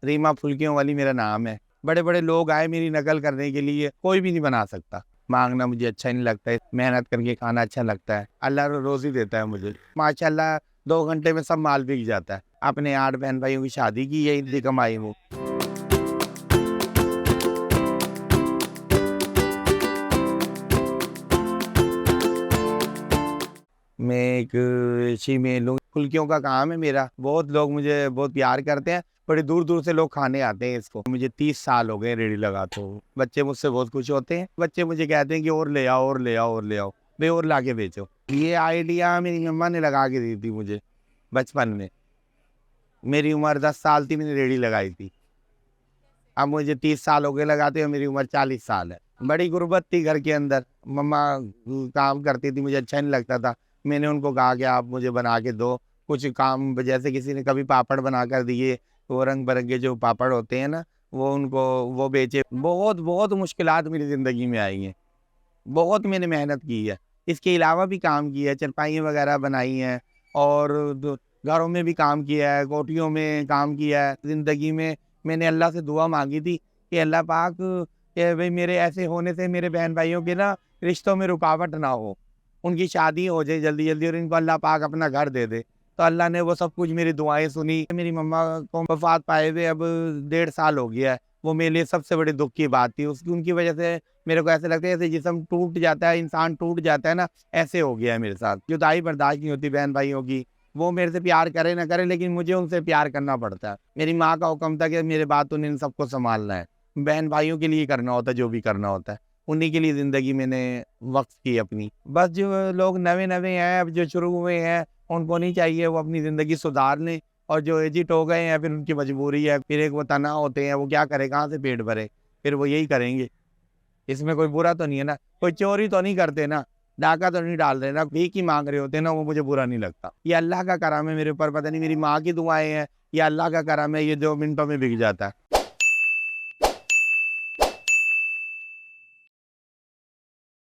रीमा फुल्कियों वाली मेरा नाम है। बड़े बड़े लोग आए मेरी नकल करने के लिए, कोई भी नहीं बना सकता। मांगना मुझे अच्छा नहीं लगता है, मेहनत करके खाना अच्छा लगता है। अल्लाह रोजी देता है मुझे माशाल्लाह। 2 घंटे में सब माल बिक जाता है। अपने 8 बहन भाइयों की शादी की है, इनकी कमाई वो। मैं एक शीमेल हूँ, फुल्कियों का काम है मेरा। बहुत लोग मुझे बहुत प्यार करते हैं, बड़े दूर दूर से लोग खाने आते हैं इसको। मुझे 30 साल हो गए रेडी लगाते हुए। बच्चे मुझसे बहुत खुश होते हैं। बच्चे मुझे कहते हैं कि और ले आओ और ले आओ और ले आओ, भाई और ला के बेचो। ये आइडिया मेरी मम्मा ने लगा के दी थी मुझे बचपन में। मेरी उम्र 10 साल थी, मैंने रेडी लगाई थी। अब मुझे 30 साल हो गए लगाते हुए, मेरी उम्र 40 साल है। बड़ी गुर्बत थी घर के अंदर। मम्मा काम करती थी, मुझे अच्छा नहीं लगता था। मैंने उनको कहा कि आप मुझे बना के दो कुछ काम। जैसे किसी ने कभी पापड़ बना कर दिए, वो रंग बिरंगे जो पापड़ होते हैं ना, वो उनको वो बेचे। बहुत बहुत मुश्किलात मेरी ज़िंदगी में आई हैं। बहुत मैंने मेहनत की है। इसके अलावा भी काम किया है, चारपाइयाँ वगैरह बनाई हैं, और घरों में भी काम किया है, कोठियों में काम किया है। ज़िंदगी में मैंने अल्लाह से दुआ मांगी थी कि अल्लाह पाक, कि भाई मेरे ऐसे होने से मेरे बहन भाइयों के ना रिश्तों में रुकावट ना हो, उनकी शादी हो जाए जल्दी जल्दी और इनको अल्लाह पाक अपना घर दे दे। तो अल्लाह ने वो सब कुछ मेरी दुआएं सुनी। मेरी मम्मा को वफात पाए हुए अब 1.5 साल हो गया है। वो मेरे लिए सबसे बड़ी दुख की बात थी। उसकी उनकी वजह से मेरे को ऐसा लगता है जैसे जिस्म टूट जाता है, इंसान टूट जाता है ना, ऐसे हो गया है मेरे साथ। जुदाई बर्दाश्त नहीं होती बहन भाइयों की। वो मेरे से प्यार करे ना करे, लेकिन मुझे उनसे प्यार करना पड़ता है। मेरी माँ का हुक्म था कि मेरे बाद उन्हें इन सबको संभालना है। बहन भाइयों के लिए करना होता है जो भी करना होता है। उन्हीं के लिए ज़िंदगी मैंने वक़्त की अपनी। बस जो लोग नवे-नवे हैं, अब जो शुरू हुए हैं, उनको नहीं चाहिए वो अपनी ज़िंदगी सुधार लें। और जो एजिड हो गए हैं, फिर उनकी मजबूरी है, फिर एक वो तनाव होते हैं, वो क्या करें, कहाँ से पेट भरे? फिर वो यही करेंगे। इसमें कोई बुरा तो नहीं है ना? कोई चोरी तो नहीं करते ना? डाका तो नहीं डाल रहे ना? भीख ही माँग रहे होते ना, वो मुझे बुरा नहीं लगता। ये अल्लाह का करम है मेरे ऊपर, पता नहीं मेरी माँ की दुआएँ हैं या अल्लाह का करम है, ये 2 मिनटों में बिक जाता है।